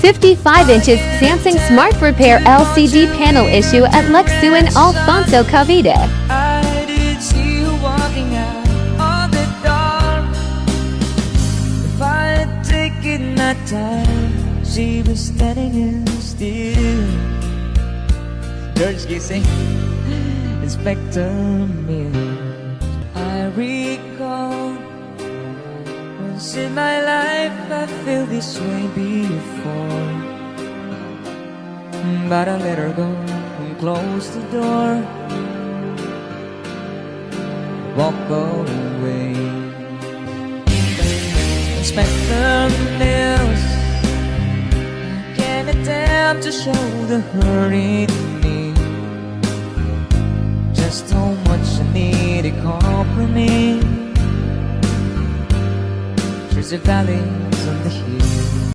55 inches Samsung Smart Repair LCD panel issue at Lexu in Alfonso, Cavite. I did see you walking out on the dark. If I had taken that time, she was standing still. George kissing Inspector Mills. I recall once in my life I felt this way before, but I let her go and close the door, walk away. Inspector Mills, I can't attempt to show the hurt in me, just how much I need a compromise. There's the valleys and the hills.